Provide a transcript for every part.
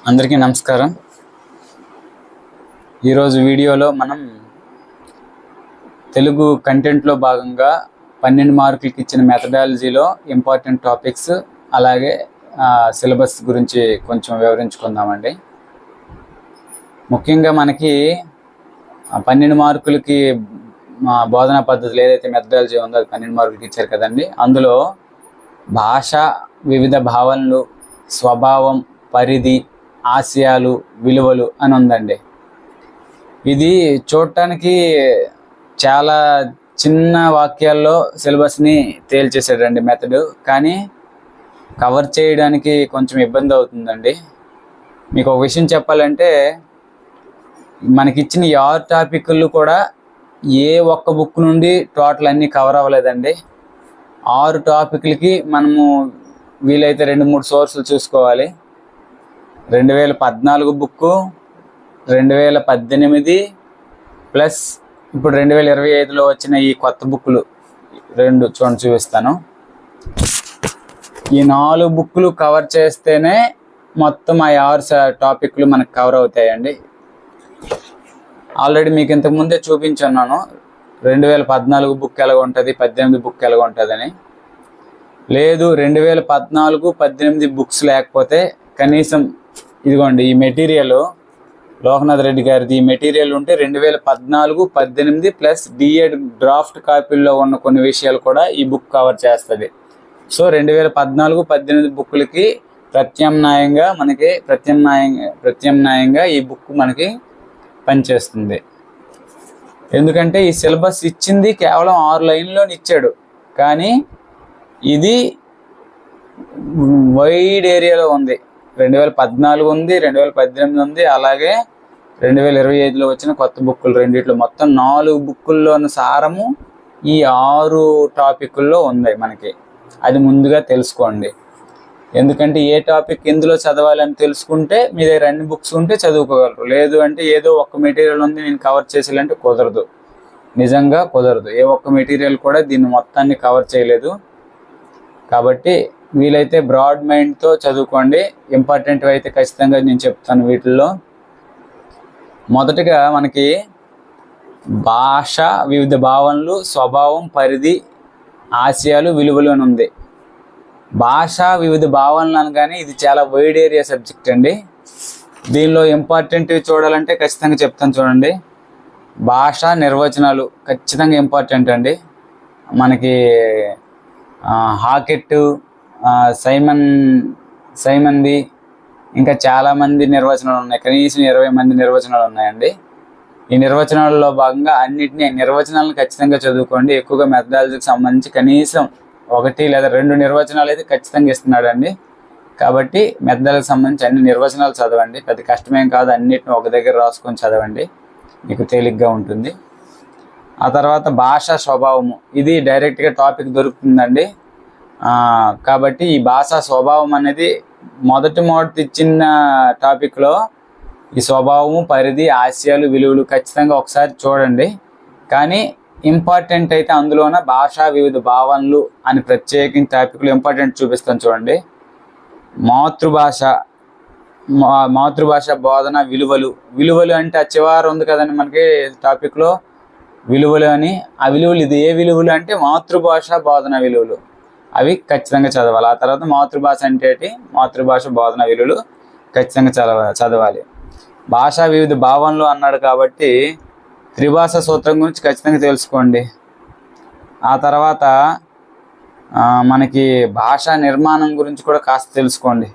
అందరికీ నమస్కారం. ఈరోజు వీడియోలో మనం తెలుగు కంటెంట్లో భాగంగా 12 మార్కులకి ఇచ్చిన మెథడాలజీలో ఇంపార్టెంట్ టాపిక్స్ అలాగే సిలబస్ గురించి కొంచెం వివరించుకుందామండి. ముఖ్యంగా మనకి 12 మార్కులకి బోధనా పద్ధతులు ఏదైతే మెథడాలజీ ఉందో అది 12 మార్కులకి ఇచ్చారు కదండి. అందులో భాష, వివిధ భావనలు, స్వభావం, పరిధి, ఆశయాలు, విలువలు అని ఉందండి. ఇది చూడటానికి చాలా చిన్న వాక్యాల్లో సిలబస్ని తేల్చేసాడండి మెథడ్, కానీ కవర్ చేయడానికి కొంచెం ఇబ్బంది అవుతుందండి. మీకు ఒక విషయం చెప్పాలంటే, మనకిచ్చిన 6 టాపిక్లు కూడా ఏ ఒక్క బుక్ నుండి టోటల్ అన్నీ కవర్ అవ్వలేదండి. 6 టాపిక్లకి మనము వీలైతే 2-3 సోర్సులు చూసుకోవాలి. 2014 బుక్కు, 2018 ప్లస్ ఇప్పుడు 2025లో వచ్చిన ఈ కొత్త బుక్లు 2 చూపిస్తాను. ఈ 4 బుక్లు కవర్ చేస్తేనే మొత్తం ఆ 6 టాపిక్లు మనకు కవర్ అవుతాయండి. ఆల్రెడీ మీకు ఇంతకుముందే చూపించున్నాను 2014 బుక్ ఎలాగ ఉంటుంది, 18 బుక్ ఎలాగ ఉంటుందని. లేదు 2014-18 బుక్స్ లేకపోతే కనీసం ఇదిగోండి ఈ మెటీరియల్ లోకనాథ్ రెడ్డి గారిది ఈ మెటీరియల్ ఉంటే 2014-18 ప్లస్ డిఎడ్ డ్రాఫ్ట్ కాపీల్లో ఉన్న కొన్ని విషయాలు కూడా ఈ బుక్ కవర్ చేస్తుంది. సో 2014-18 బుక్లకి ప్రత్యామ్నాయంగా ఈ బుక్ మనకి పనిచేస్తుంది. ఎందుకంటే ఈ సిలబస్ ఇచ్చింది కేవలం 6 లైన్లోని ఇచ్చాడు, కానీ ఇది వైడ్ ఏరియాలో ఉంది. 2014 ఉంది, 2018 ఉంది, అలాగే 2025లో వచ్చిన కొత్త బుక్కులు రెండిట్లో మొత్తం 4 బుక్కుల్లోని సారము ఈ 6 టాపిక్ల్లో ఉంది మనకి. అది ముందుగా తెలుసుకోండి. ఎందుకంటే ఏ టాపిక్ ఎందులో చదవాలని తెలుసుకుంటే మీ దగ్గర అన్ని బుక్స్ ఉంటే చదువుకోగలరు. లేదు అంటే ఏదో ఒక్క మెటీరియల్ ఉంది నేను కవర్ చేసేయాలంటే కుదరదు, నిజంగా కుదరదు. ఏ ఒక్క మెటీరియల్ కూడా దీన్ని మొత్తాన్ని కవర్ చేయలేదు. కాబట్టి వీలైతే బ్రాడ్ మైండ్తో చదువుకోండి. ఇంపార్టెంట్ అయితే ఖచ్చితంగా నేను చెప్తాను. వీటిల్లో మొదటగా మనకి భాష, వివిధ భావనలు, స్వభావం, పరిధి, ఆశయాలు, విలువలు అని ఉంది. భాష, వివిధ భావనలు అనగానే ఇది చాలా వైడ్ ఏరియా సబ్జెక్ట్ అండి. దీనిలో ఇంపార్టెంట్ చూడాలంటే ఖచ్చితంగా చెప్తాను చూడండి. భాష నిర్వచనాలు ఖచ్చితంగా ఇంపార్టెంట్ అండి. మనకి హాకెట్, సైమన్ది ఇంకా చాలామంది నిర్వచనాలు ఉన్నాయి. కనీసం 20 మంది నిర్వచనాలు ఉన్నాయండి. ఈ నిర్వచనాలలో భాగంగా నిర్వచనాలను ఖచ్చితంగా చదువుకోండి. ఎక్కువగా మెథడాలజీకి సంబంధించి కనీసం 1 లేదా 2 నిర్వచనాలు అయితే ఖచ్చితంగా ఇస్తున్నాడు అండి. కాబట్టి మెథడాలజీకి సంబంధించి అన్ని నిర్వచనాలు చదవండి. పెద్ద కష్టమేం కాదు, అన్నిటిని ఒక దగ్గర రాసుకొని చదవండి, మీకు తేలిగ్గా ఉంటుంది. ఆ తర్వాత భాష, స్వభావము, ఇది డైరెక్ట్గా టాపిక్ దొరుకుతుందండి. కాబట్టి ఈ భాషా స్వభావం అనేది మొదటి ఇచ్చిన టాపిక్లో ఈ స్వభావము, పరిధి, ఆశయాలు, విలువలు ఖచ్చితంగా ఒకసారి చూడండి. కానీ ఇంపార్టెంట్ అయితే అందులోన భాష, వివిధ భావనలు అని ప్రత్యేకించి టాపిక్లు ఇంపార్టెంట్ చూపిస్తాను చూడండి. మాతృభాష బోధన, విలువలు అంటే ఆ చివరి ఉంది కదండి మనకి టాపిక్లో విలువలు అని. ఆ విలువలు ఇది ఏ విలువలు అంటే మాతృభాష బోధన విలువలు, అవి ఖచ్చితంగా చదవాలి. ఆ తర్వాత మాతృభాష అంటే మాతృభాష బోధన విలువలు ఖచ్చితంగా చదవాలి. భాష, వివిధ భావనలు అన్నాడు కాబట్టి త్రిభాషా సూత్రం గురించి ఖచ్చితంగా తెలుసుకోండి. ఆ తర్వాత మనకి భాషా నిర్మాణం గురించి కూడా కాస్త తెలుసుకోండి.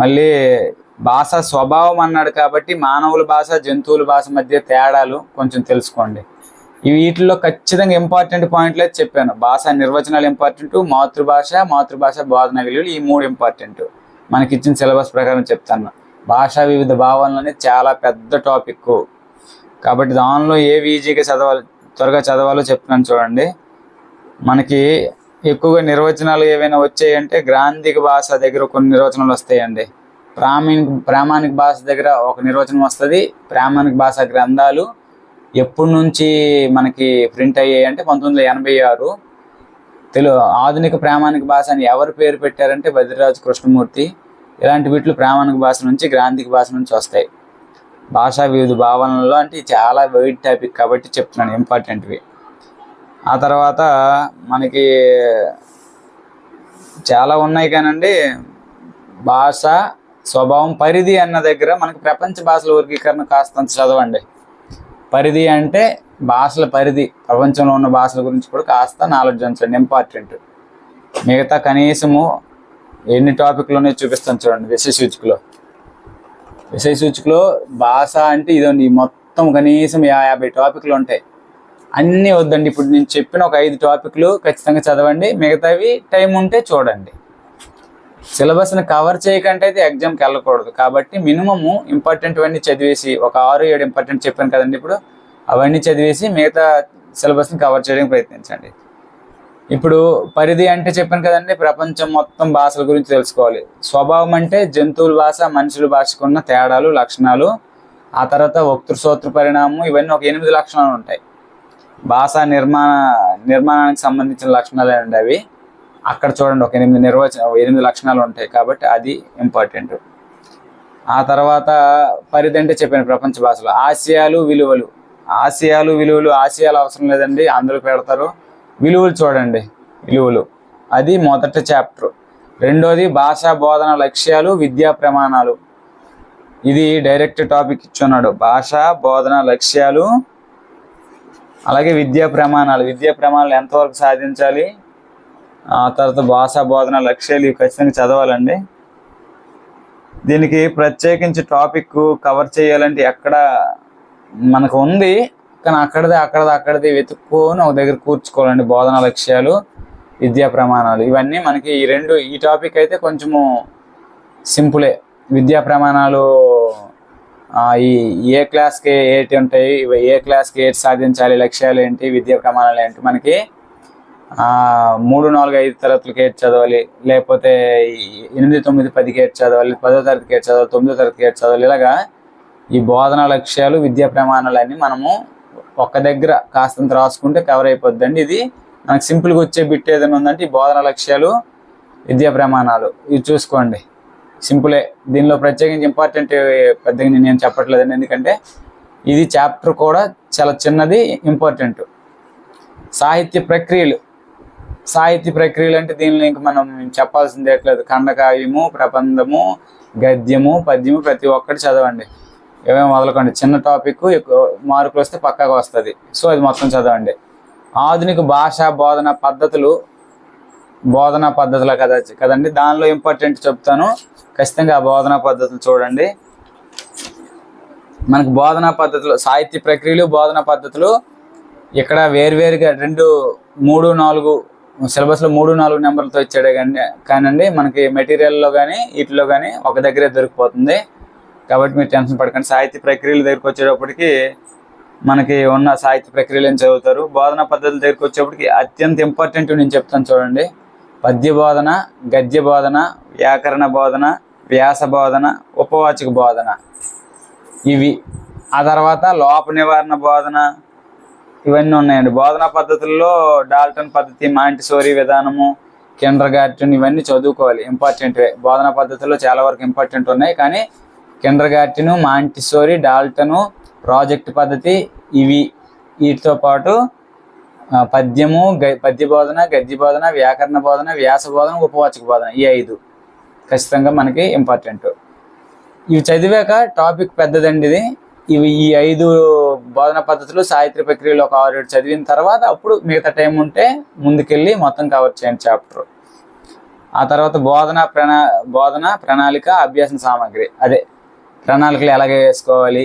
మళ్ళీ భాష స్వభావం అన్నాడు కాబట్టి మానవుల భాష, జంతువుల భాష మధ్య తేడాలు కొంచెం తెలుసుకోండి. వీటిల్లో ఖచ్చితంగా ఇంపార్టెంట్ పాయింట్లు అయితే చెప్పాను. భాష నిర్వచనాలు ఇంపార్టెంట్, మాతృభాష బోధన విలువలు ఈ 3 ఇంపార్టెంట్. మనకి ఇచ్చిన సిలబస్ ప్రకారం చెప్తాను. భాష, వివిధ భావనలు అనేది చాలా పెద్ద టాపిక్, కాబట్టి దానిలో ఏవి ఈజీగా త్వరగా చదవాలో చెప్తున్నాను చూడండి. మనకి ఎక్కువగా నిర్వచనాలు ఏవైనా వచ్చాయంటే గ్రాంధిక భాష దగ్గర కొన్ని నిర్వచనాలు వస్తాయండి. ప్రామాణిక భాష దగ్గర ఒక నిర్వచనం వస్తుంది. ప్రామాణిక భాష గ్రంథాలు ఎప్పటి నుంచి మనకి ప్రింట్ అయ్యాయి అంటే 1986. ఆధునిక ప్రామాణిక భాష అని ఎవరు పేరు పెట్టారంటే బద్రిరాజు కృష్ణమూర్తి. ఇలాంటి వీటిలో ప్రామాణిక భాష నుంచి గ్రాంధిక భాష నుంచి వస్తాయి. భాషా వివిధ భావనల్లో అంటే చాలా వైడ్ టాపిక్ కాబట్టి చెప్తున్నాను, ఇంపార్టెంట్వి. ఆ తర్వాత మనకి చాలా ఉన్నాయి కానండి. భాష స్వభావం పరిధి అన్న దగ్గర మనకి ప్రపంచ భాషల వర్గీకరణ కాస్తంత చదవండి. పరిధి అంటే భాషల పరిధి, ప్రపంచంలో ఉన్న భాషల గురించి కూడా కాస్త నాలెడ్జ్ ఉంచండి, ఇంపార్టెంట్. మిగతా కనీసము ఎన్ని టాపిక్లు ఉన్నాయో చూపిస్తాను చూడండి. విషయ సూచికలో భాష అంటే ఇదండి, మొత్తం కనీసం 50 టాపిక్లు ఉంటాయి. అన్నీ వద్దండి, ఇప్పుడు నేను చెప్పిన ఒక 5 టాపిక్లు ఖచ్చితంగా చదవండి, మిగతావి టైం ఉంటే చూడండి. సిలబస్ని కవర్ చేయకంటే అయితే ఎగ్జామ్కి వెళ్ళకూడదు. కాబట్టి మినిమము ఇంపార్టెంట్ అవన్నీ చదివేసి, ఒక 6-7 ఇంపార్టెంట్ చెప్పాను కదండి ఇప్పుడు, అవన్నీ చదివేసి మిగతా సిలబస్ని కవర్ చేయడానికి ప్రయత్నించండి. ఇప్పుడు పరిధి అంటే చెప్పాను కదండి, ప్రపంచం మొత్తం భాషల గురించి తెలుసుకోవాలి. స్వభావం అంటే జంతువుల భాష మనుషుల భాషకు ఉన్న తేడాలు, లక్షణాలు. ఆ తర్వాత వక్తృసూత్ర పరిణామం, ఇవన్నీ ఒక 8 లక్షణాలు ఉంటాయి. భాషా నిర్మాణానికి సంబంధించిన లక్షణాలు అండి అవి. అక్కడ చూడండి ఒక 8 లక్షణాలు ఉంటాయి, కాబట్టి అది ఇంపార్టెంట్. ఆ తర్వాత పరిధి అంటే చెప్పాను ప్రపంచ భాషలో. ఆశయాలు విలువలు, ఆశయాలు అవసరం లేదండి, అందులో పెడతారు. విలువలు చూడండి, విలువలు అది మొదటి చాప్టర్. రెండోది భాషా బోధన లక్ష్యాలు, విద్యా ప్రమాణాలు. ఇది డైరెక్ట్ టాపిక్ ఇచ్చున్నాడు, భాషా బోధన లక్ష్యాలు, అలాగే విద్యా ప్రమాణాలు ఎంతవరకు సాధించాలి. ఆ తర్వాత భాషా బోధన లక్ష్యాలు ఇవి ఖచ్చితంగా చదవాలండి. దీనికి ప్రత్యేకించి టాపిక్ కవర్ చేయాలంటే ఎక్కడ మనకు ఉంది, కానీ అక్కడది వెతుక్కొని ఒక దగ్గర కూర్చుకోవాలండి. బోధన లక్ష్యాలు, విద్యా ప్రమాణాలు, ఇవన్నీ మనకి ఈ టాపిక్ అయితే కొంచెము సింపులే. విద్యా ప్రమాణాలు ఏ క్లాస్కి ఏంటి ఉంటాయి, ఏ క్లాస్కి ఏంటి సాధించాలి, లక్ష్యాలు ఏంటి, విద్యా ప్రమాణాలు ఏంటి, మనకి 3, 4, 5 తరగతులకి ఏంటి చదవాలి, లేకపోతే 8, 9, 10కి ఏంటి చదవాలి, 10వ తరగతికి ఏంటి చదవాలి, 9వ తరగతికి ఏంటి చదవాలి. ఇలాగా ఈ బోధనా లక్ష్యాలు, విద్యా ప్రమాణాలు అన్నీ మనము ఒక్క దగ్గర కాస్తంత రాసుకుంటే కవర్ అయిపోద్దండి. ఇది మనకు సింపుల్గా వచ్చే బిట్ ఏదైనా ఉందంటే ఈ బోధనా లక్ష్యాలు, విద్యా ప్రమాణాలు ఇవి చూసుకోండి, సింపులే. దీనిలో ప్రత్యేకించి ఇంపార్టెంట్ పెద్దగా నేను చెప్పట్లేదండి, ఎందుకంటే ఇది చాప్టర్ కూడా చాలా చిన్నది, ఇంపార్టెంట్. సాహిత్య ప్రక్రియలు అంటే దీనిలో ఇంక మనం చెప్పాల్సింది ఎట్లేదు. ఖండకావ్యము, ప్రబంధము, గద్యము, పద్యము ప్రతి ఒక్కటి చదవండి. ఏమేమి మొదలుకోండి, చిన్న టాపిక్ ఎక్కువ మార్కులు వస్తే పక్కాగా వస్తుంది. సో అది మొత్తం చదవండి. ఆధునిక భాషా బోధనా పద్ధతులు కదండి, దానిలో ఇంపార్టెంట్ చెప్తాను, ఖచ్చితంగా ఆ బోధనా పద్ధతులు చూడండి. మనకు బోధనా పద్ధతులు, సాహిత్య ప్రక్రియలు, బోధనా పద్ధతులు ఇక్కడ వేరువేరుగా 2, 3, 4 సిలబస్లో 3, 4 నెంబర్లతో ఇచ్చాడే కానండి మనకి మెటీరియల్లో కానీ వీటిలో కానీ ఒక దగ్గరే దొరికిపోతుంది. కాబట్టి మీరు టెన్షన్ పడకండి. సాహిత్య ప్రక్రియల దగ్గరికి వచ్చేటప్పటికి మనకి ఉన్న సాహిత్య ప్రక్రియలు ఏం చదువుతారు. బోధనా పద్ధతుల దగ్గరికి వచ్చేప్పటికి అత్యంత ఇంపార్టెంట్ నేను చెప్తాను చూడండి. పద్య బోధన, గద్య బోధన, వ్యాకరణ బోధన, వ్యాస బోధన, ఉపవాచక బోధన ఇవి. ఆ తర్వాత లోప నివారణ బోధన, ఇవన్నీ ఉన్నాయండి. బోధనా పద్ధతుల్లో డాల్టన్ పద్ధతి, మాంటిసోరీ విధానము, కిండర్గార్టెన్ ఇవన్నీ చదువుకోవాలి, ఇంపార్టెంట్వే. బోధనా పద్ధతుల్లో చాలా వరకు ఇంపార్టెంట్ ఉన్నాయి, కానీ కిండర్గార్టెన్, మాంటిసోరీ, డాల్టను, ప్రాజెక్ట్ పద్ధతి వీటితో పాటు పద్య బోధన, గద్య బోధన, వ్యాకరణ బోధన, వ్యాస బోధన, ఉపవాచక బోధన ఈ 5 ఖచ్చితంగా మనకి ఇంపార్టెంట్. ఇవి చదివాక టాపిక్ పెద్దదండి ఇది. ఈ 5 బోధన పద్ధతులు సాహిత్య ప్రక్రియలో ఒక 6-7 చదివిన తర్వాత అప్పుడు మిగతా టైం ఉంటే ముందుకెళ్ళి మొత్తం కవర్ చేయండి చాప్టర్. ఆ తర్వాత బోధన ప్రణాళిక, అభ్యాసన సామాగ్రి, అదే ప్రణాళికలు ఎలాగ వేసుకోవాలి,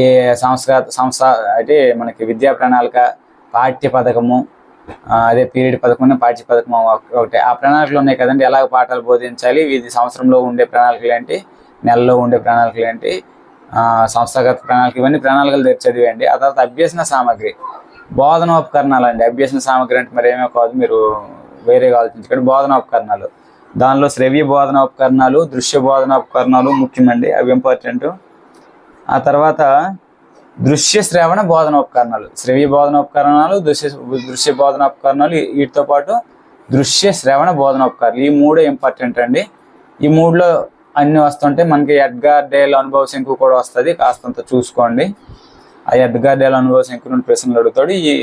ఏ సంస్థ అంటే మనకి విద్యా ప్రణాళిక, పాఠ్య పథకము, అదే పీరియడ్ పథకం, పాఠ్య పథకం ఒకటి. ఆ ప్రణాళికలు ఉన్నాయి కదండి, ఎలాగ పాఠాలు బోధించాలి, ఇది సంవత్సరంలో ఉండే ప్రణాళికలు ఏంటి, నెలలో ఉండే ప్రణాళికలు ఏంటి, సంస్థాగత ప్రణాళిక, ఇవన్నీ ప్రణాళికలు చదివేయండి. ఆ తర్వాత అభ్యసన సామాగ్రి, బోధనోపకరణాలు అండి. అభ్యసన సామాగ్రి అంటే మరి ఏమో కాదు, మీరు వేరేగా ఆలోచించకండి. బోధనోపకరణాలు, దానిలో శ్రవ్య బోధనోపకరణాలు, దృశ్య బోధనోపకరణాలు ముఖ్యమండి, అవి ఇంపార్టెంట్. ఆ తర్వాత దృశ్య శ్రవణ బోధనోపకరణాలు, శ్రవ్య బోధనోపకరణాలు, దృశ్య బోధనోపకరణాలు, వీటితో పాటు దృశ్య శ్రవణ బోధనోపకరణాలు, ఈ 3 ఇంపార్టెంట్ అండి. ఈ 3లో అన్నీ వస్తుంటే మనకి ఎడ్గార్ డేల్ అనుభవ శంకు కూడా వస్తుంది, కాస్తంత చూసుకోండి. ఆ ఎడ్గార్ డేల్ అనుభవ శంకు నుండి ప్రశ్నలు అడుగుతాడు. ఈ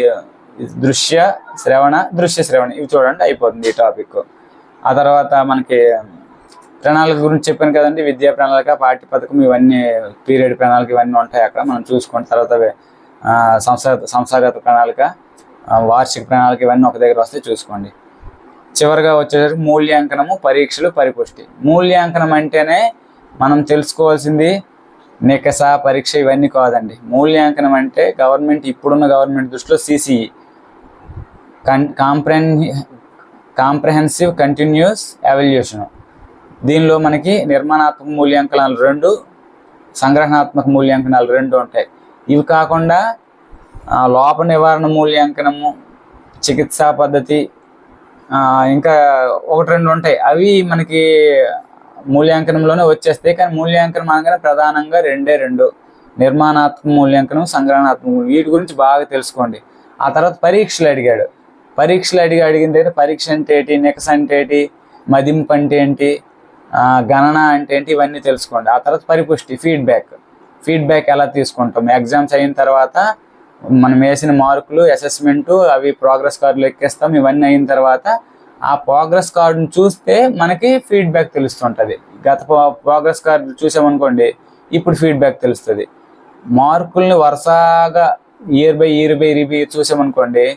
దృశ్య శ్రవణ ఇవి చూడండి, అయిపోతుంది ఈ టాపిక్. ఆ తర్వాత మనకి ప్రణాళిక గురించి చెప్పాను కదండి, విద్యా ప్రణాళిక, పాఠ్య పథకం, ఇవన్నీ పీరియడ్ ప్రణాళిక ఇవన్నీ ఉంటాయి అక్కడ, మనం చూసుకోండి. తర్వాత సంస్థాగత ప్రణాళిక, వార్షిక ప్రణాళిక ఇవన్నీ ఒక దగ్గర వస్తే చూసుకోండి. చివరిగా వచ్చేసరికి మూల్యాంకనము, పరీక్షలు, పరిపుష్టి. మూల్యాంకనం అంటేనే మనం తెలుసుకోవాల్సింది నికస, పరీక్ష ఇవన్నీ కాదండి. మూల్యాంకనం అంటే ఇప్పుడున్న గవర్నమెంట్ దృష్టిలో సిసిఈ, కాంప్రహెన్సివ్ కంటిన్యూస్ ఎవాల్యుయేషన్. దీనిలో మనకి నిర్మాణాత్మక మూల్యాంకనాలు 2, సంగ్రహణాత్మక మూల్యాంకనాలు 2 ఉంటాయి. ఇవి కాకుండా లోప నివారణ మూల్యాంకనము, చికిత్సా పద్ధతి, ఇంకా 1-2 ఉంటాయి. అవి మనకి మూల్యాంకనంలోనే వచ్చేస్తాయి. కానీ మూల్యాంకనం అనగానే ప్రధానంగా 2 నిర్మాణాత్మక మూల్యాంకనం, సంగ్రహణాత్మక. వీటి గురించి బాగా తెలుసుకోండి. ఆ తర్వాత పరీక్షలు అడిగిన దగ్గర పరీక్ష అంటే ఏంటి, నికస అంటే ఏంటి, మదింపు అంటే ఏంటి, గణన అంటే ఏంటి, ఇవన్నీ తెలుసుకోండి. ఆ తర్వాత పరిపుష్టి, ఫీడ్బ్యాక్ ఎలా తీసుకుంటాం. ఎగ్జామ్స్ అయిన తర్వాత మనం వేసిన మార్కులు, అసెస్మెంటు, అవి ప్రోగ్రెస్ కార్డులు ఎక్కిస్తాం. ఇవన్నీ అయిన తర్వాత ఆ ప్రోగ్రెస్ కార్డును చూస్తే మనకి ఫీడ్బ్యాక్ తెలుస్తుంటుంది. గత ప్రోగ్రెస్ కార్డు చూసామనుకోండి, ఇప్పుడు ఫీడ్బ్యాక్ తెలుస్తుంది. మార్కుల్ని వరుసగా ఇయర్ బై ఇయర్ చూసామనుకోండి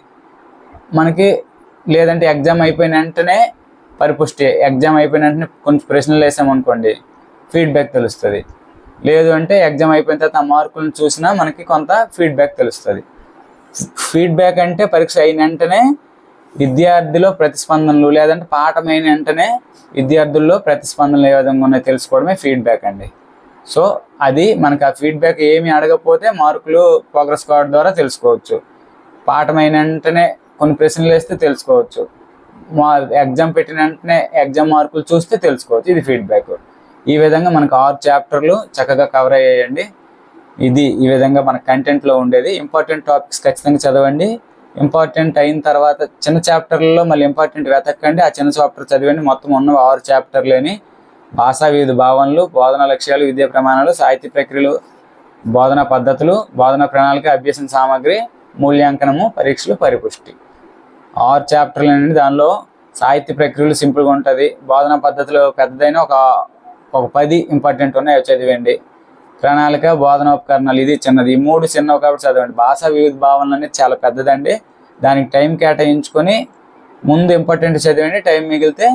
మనకి, లేదంటే ఎగ్జామ్ అయిపోయిన వెంటనే పరిపుష్టి, ఎగ్జామ్ అయిపోయిన వెంటనే కొంచెం ప్రశ్నలు వేసామనుకోండి ఫీడ్బ్యాక్ తెలుస్తుంది. లేదు అంటే ఎగ్జామ్ అయిపోయిన తర్వాత ఆ మార్కులను చూసినా మనకి కొంత ఫీడ్బ్యాక్ తెలుస్తుంది. ఫీడ్బ్యాక్ అంటే పరీక్ష అయిన వెంటనే విద్యార్థిలో ప్రతిస్పందనలు, లేదంటే పాఠం అయిన వెంటనే విద్యార్థుల్లో ప్రతిస్పందనలు ఏ విధంగా ఉన్నాయో తెలుసుకోవడమే ఫీడ్బ్యాక్ అండి. సో అది మనకి ఆ ఫీడ్బ్యాక్ ఏమి అడగకపోతే మార్కులు ప్రోగ్రెస్ కార్డు ద్వారా తెలుసుకోవచ్చు. పాఠం అయిన వెంటనే కొన్ని ప్రశ్నలు వేస్తే తెలుసుకోవచ్చు. ఎగ్జామ్ పెట్టిన వెంటనే ఎగ్జామ్ మార్కులు చూస్తే తెలుసుకోవచ్చు. ఇది ఫీడ్బ్యాక్. ఈ విధంగా మనకు 6 చాప్టర్లు చక్కగా కవర్ అయ్యాయండి. ఈ విధంగా మన కంటెంట్లో ఉండేది. ఇంపార్టెంట్ టాపిక్స్ ఖచ్చితంగా చదవండి. ఇంపార్టెంట్ అయిన తర్వాత చిన్న చాప్టర్లలో మళ్ళీ ఇంపార్టెంట్ వెతకండి. ఆ చిన్న చాప్టర్ చదివండి. మొత్తం ఉన్న 6 చాప్టర్లేని భాషా వివిధ భావనలు, బోధనా లక్ష్యాలు, విద్యా ప్రమాణాలు, సాహిత్య ప్రక్రియలు, బోధనా పద్ధతులు, బోధనా ప్రణాళిక, అభ్యసన సామగ్రి, మూల్యాంకనము, పరీక్షలు, పరిపుష్టి. 6 చాప్టర్లు అండి. దానిలో సాహిత్య ప్రక్రియలు సింపుల్గా ఉంటుంది. బోధనా పద్ధతులు పెద్దదైన ఒక 10 ఇంపార్టెంట్ ఉన్నాయి, అవి చదివండి. ప్రణాళిక, బోధనోపకరణాలు ఇది చిన్నది. ఈ 3 చిన్నవి కాబట్టి చదవండి. భాషా వివిధ భావనలు అనేది చాలా పెద్దదండి. దానికి టైం కేటాయించుకొని ముందు ఇంపార్టెంట్ చదివండి. టైం మిగిలితే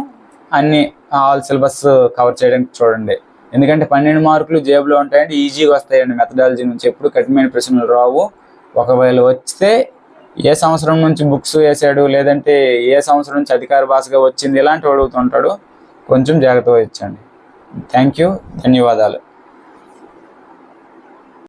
అన్ని ఆల్ సిలబస్ కవర్ చేయడానికి చూడండి. ఎందుకంటే 12 మార్కులు జేబులో ఉంటాయండి, ఈజీగా వస్తాయండి. మెథడాలజీ నుంచి ఎప్పుడు కఠినమైన ప్రశ్నలు రావు. ఒకవేళ వస్తే ఏ సంవత్సరం నుంచి బుక్స్ వేసాడు, లేదంటే ఏ సంవత్సరం నుంచి అధికార భాషగా వచ్చింది, ఇలాంటివి అడుగుతుంటాడు. కొంచెం జాగ్రత్తగా ఇచ్చండి. థ్యాంక్ యూ, ధన్యవాదాలు.